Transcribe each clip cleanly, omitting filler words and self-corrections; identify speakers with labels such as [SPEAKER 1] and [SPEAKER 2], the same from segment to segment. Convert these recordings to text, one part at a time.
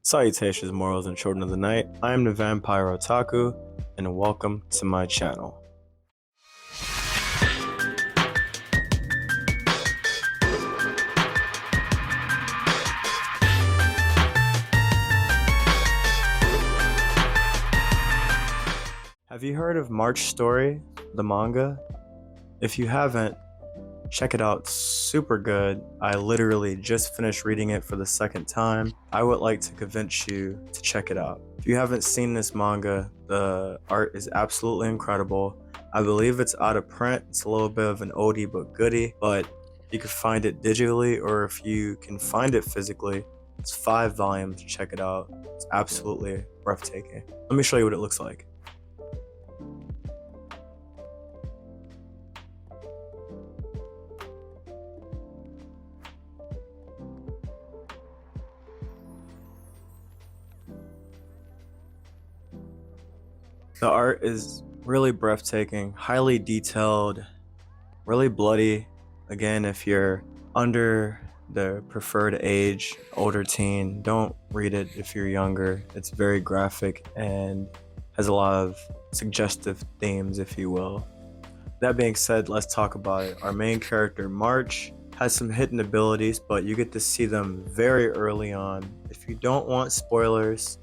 [SPEAKER 1] Salutations, mortals and children of the night. I am the Vampire Otaku, and welcome to my channel. Have you heard of March Story, the manga? If you haven't, check it out, super good. I literally just finished reading it for the second time. I would like to convince you to check it out. If you haven't seen this manga, the art is absolutely incredible. I believe it's out of print. It's a little bit of an oldie but goodie, but you can find it digitally, or if you can find it physically, it's 5 volumes. Check it out. It's absolutely breathtaking. Let me show you what it looks like. The art is really breathtaking, highly detailed, really bloody. Again, if you're under the preferred age, older teen, don't read it if you're younger. It's very graphic and has a lot of suggestive themes, if you will. That being said, let's talk about it. Our main character, March, has some hidden abilities, but you get to see them very early on. If you don't want spoilers,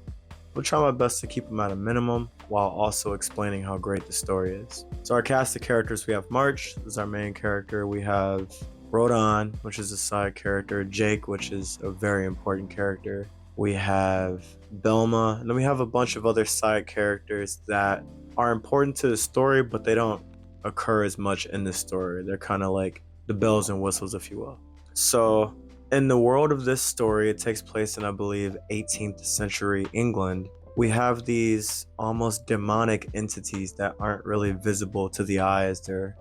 [SPEAKER 1] we'll try my best to keep them at a minimum while also explaining how great the story is. So our cast of characters, we have March, this is our main character. We have Rodon, which is a side character. Jake, which is a very important character. We have Belma, and then we have a bunch of other side characters that are important to the story, but they don't occur as much in the story. They're kind of like the bells and whistles, if you will. So in the world of this story, it takes place in, I believe, 18th century England. We have these almost demonic entities that aren't really visible to the eye as they're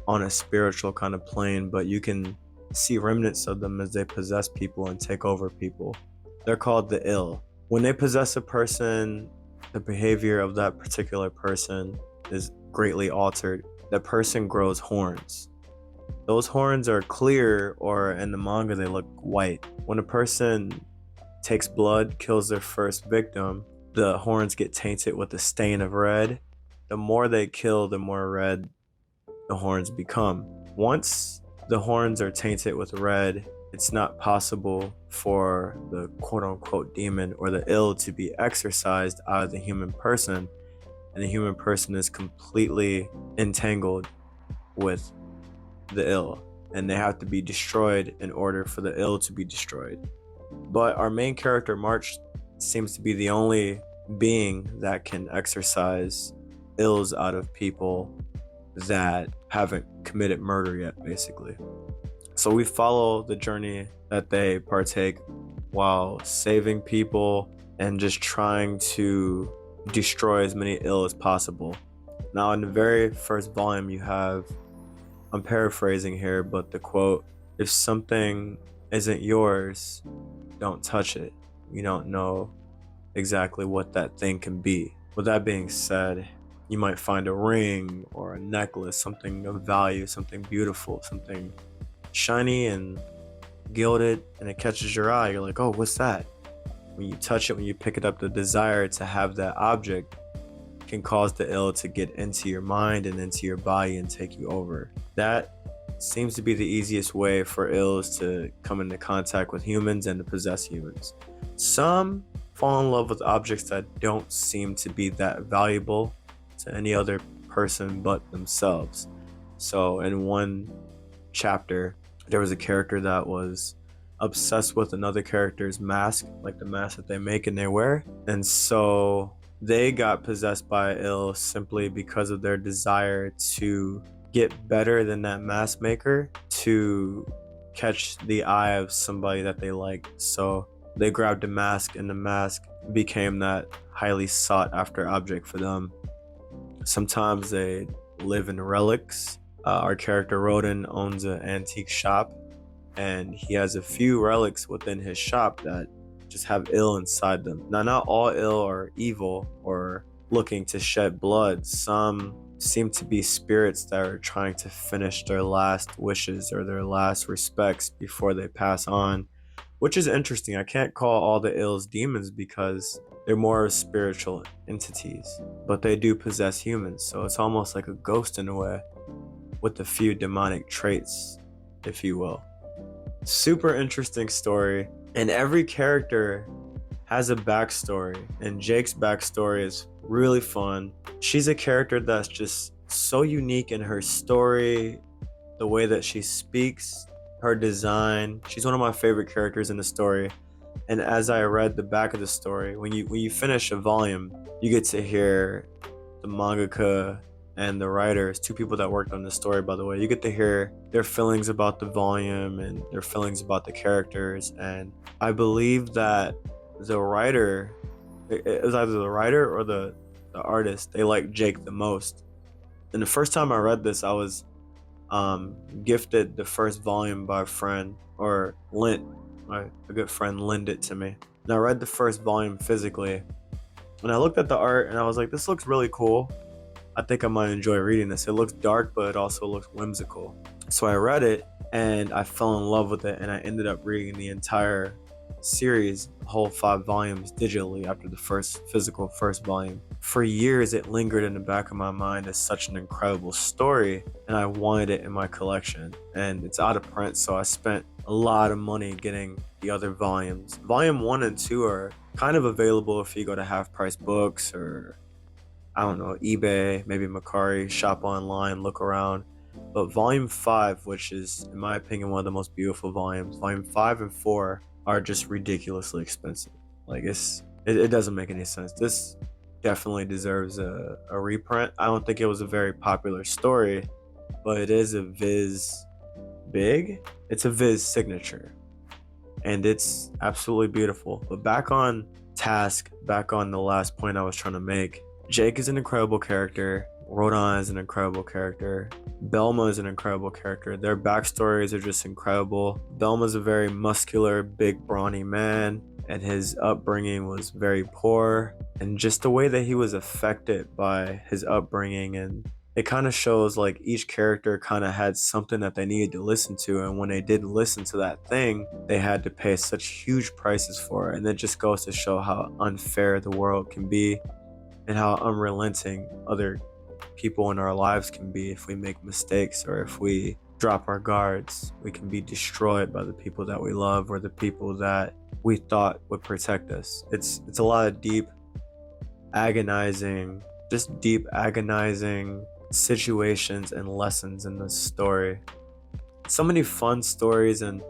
[SPEAKER 1] on a spiritual kind of plane, but you can see remnants of them as they possess people and take over people. They're called the ill. When they possess a person, the behavior of that particular person is greatly altered. That person grows horns. Those horns are clear, or in the manga they look white. When a person takes blood, kills their first victim, the horns get tainted with a stain of red. The more they kill, the more red the horns become. Once the horns are tainted with red, it's not possible for the quote-unquote demon or the ill to be exorcised out of the human person, and the human person is completely entangled with the ill, and they have to be destroyed in order for the ill to be destroyed. But our main character, March, seems to be the only being that can exorcise ills out of people that haven't committed murder yet, basically. So we follow the journey that they partake while saving people and just trying to destroy as many ill as possible. Now, in the very first volume, you have, I'm paraphrasing here, but the quote, "If something isn't yours, don't touch it. You don't know exactly what that thing can be." With that being said, you might find a ring or a necklace, something of value, something beautiful, something shiny and gilded, and it catches your eye. You're like, oh, what's that? When you touch it, when you pick it up, the desire to have that object can cause the ill to get into your mind and into your body and take you over. That seems to be the easiest way for ills to come into contact with humans and to possess humans. Some fall in love with objects that don't seem to be that valuable to any other person but themselves. So in one chapter, there was a character that was obsessed with another character's mask, like the mask that they make and they wear. And so they got possessed by ill simply because of their desire to get better than that mask maker, to catch the eye of somebody that they liked. So they grabbed a mask, and the mask became that highly sought after object for them. Sometimes they live in relics. Our character Rodin owns an antique shop, and he has a few relics within his shop that just have ill inside them. Now, not all ill are evil or looking to shed blood. Some seem to be spirits that are trying to finish their last wishes or their last respects before they pass on. which is interesting. I can't call all the ills demons because they're more spiritual entities, but they do possess humans, so it's almost like a ghost in a way, with a few demonic traits, if you will. Super interesting story, and every character has a backstory, and Jake's backstory is really fun. She's a character that's just so unique in her story, the way that she speaks, her design. She's one of my favorite characters in the story. And as I read the back of the story, when you finish a volume, you get to hear the mangaka and the writers, two people that worked on the story, by the way. You get to hear their feelings about the volume and their feelings about the characters. And I believe that the writer, it was either the writer or the artist, they like Jake the most. And the first time I read this, I was gifted the first volume by a friend, or lent, a good friend lent it to me. And I read the first volume physically, and I looked at the art and I was like, this looks really cool. I think I might enjoy reading this. It looks dark, but it also looks whimsical. So I read it and I fell in love with it, and I ended up reading the entire series, whole 5 volumes, digitally after the first volume. For years, it lingered in the back of my mind as such an incredible story, and I wanted it in my collection. And it's out of print, so I spent a lot of money getting the other volumes. Volume 1 and 2 are kind of available if you go to Half Price Books, or I don't know, eBay, maybe Mercari, shop online, look around. But volume 5, which is, in my opinion, one of the most beautiful volumes, volume 5 and 4 are just ridiculously expensive. Like, it doesn't make any sense. This definitely deserves a reprint. I don't think it was a very popular story, but it is a Viz big. It's a Viz signature, and it's absolutely beautiful. But back on task, back on the last point I was trying to make. Jake is an incredible character. Rodon is an incredible character. Belma is an incredible character. Their backstories are just incredible. Belma's a very muscular, big, brawny man, and his upbringing was very poor. And just the way that he was affected by his upbringing, and it kind of shows like each character kind of had something that they needed to listen to, and when they didn't listen to that thing, they had to pay such huge prices for it. And it just goes to show how unfair the world can be, and how unrelenting other people in our lives can be. If we make mistakes, or if we drop our guards, we can be destroyed by the people that we love, or the people that we thought would protect us. It's a lot of deep agonizing situations and lessons in this story. So many fun stories, and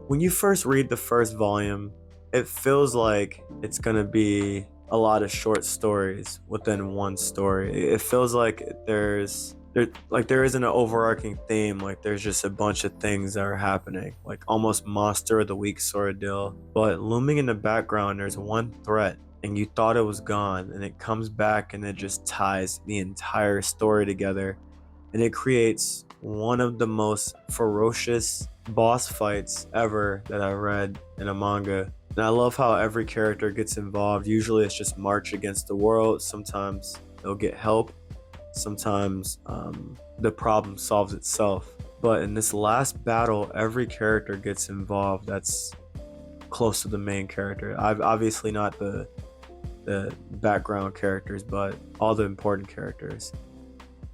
[SPEAKER 1] when you first read the first volume, it feels like it's gonna be a lot of short stories within one story. It feels like there isn't an overarching theme. Like, there's just a bunch of things that are happening, like almost Monster of the Week sort of deal. But looming in the background, there's one threat, and you thought it was gone, and it comes back, and it just ties the entire story together, and it creates one of the most ferocious boss fights ever that I read in a manga. And I love how every character gets involved. Usually it's just march against the world. Sometimes they'll get help. Sometimes the problem solves itself. But in this last battle, every character gets involved that's close to the main character. I've obviously not the background characters, but all the important characters.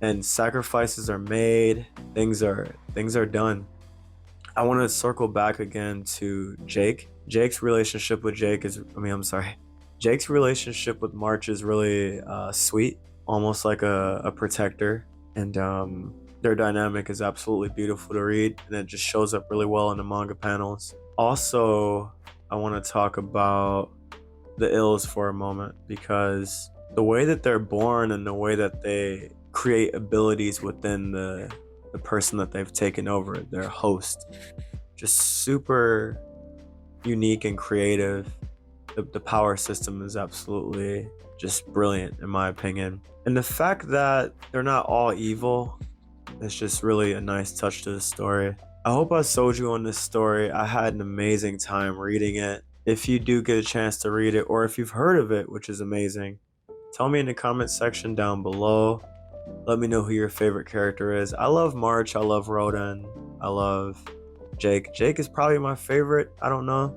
[SPEAKER 1] And sacrifices are made. Things are done. I want to circle back again to Jake. Jake's relationship with Jake's relationship with March is really sweet, almost like a protector, and their dynamic is absolutely beautiful to read, and it just shows up really well in the manga panels. Also, I want to talk about the ills for a moment, because the way that they're born and the way that they create abilities within the person that they've taken over, their host, just super unique and creative. The power system is absolutely just brilliant, in my opinion. And the fact that they're not all evil is just really a nice touch to the story. I hope I sold you on this story. I had an amazing time reading it. If you do get a chance to read it, or if you've heard of it, which is amazing, tell me in the comment section down below. Let me know who your favorite character is. I love March. I love Rodon. I love Jake. Jake is probably my favorite. I don't know.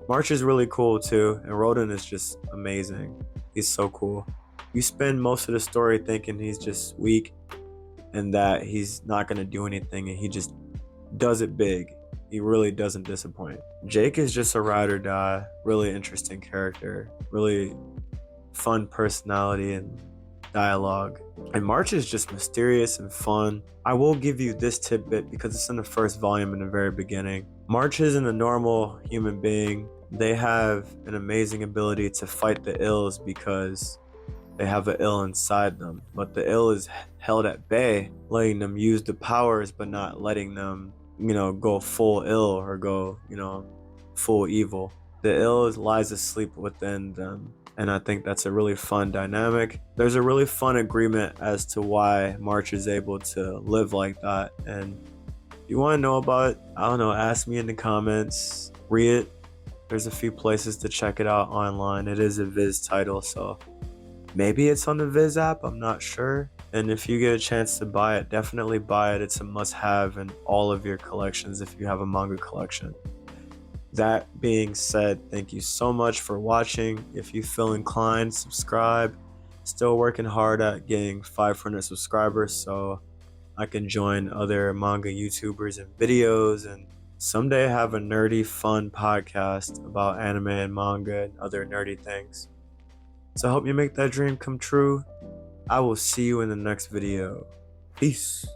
[SPEAKER 1] March is really cool too, and Roden is just amazing. He's so cool. You spend most of the story thinking he's just weak and that he's not going to do anything, and he just does it big. He really doesn't disappoint. Jake is just a ride or die, really interesting character, really fun personality and dialogue. And March is just mysterious and fun. I will give you this tidbit because it's in the first volume in the very beginning. March isn't a normal human being. They have an amazing ability to fight the ills because they have an ill inside them. But the ill is held at bay, letting them use the powers but not letting them, go full ill or go, full evil. The ill lies asleep within them. And I think that's a really fun dynamic. There's a really fun agreement as to why March is able to live like that. And if you want to know about it, I don't know, ask me in the comments, read it. There's a few places to check it out online. It is a Viz title, so maybe it's on the Viz app, I'm not sure. And if you get a chance to buy it, definitely buy it. It's a must-have in all of your collections if you have a manga collection. That being said, thank you so much for watching. If you feel inclined, subscribe. Still working hard at getting 500 subscribers so I can join other manga YouTubers and videos, and someday have a nerdy, fun podcast about anime and manga and other nerdy things. So I hope you make that dream come true. I will see you in the next video. Peace.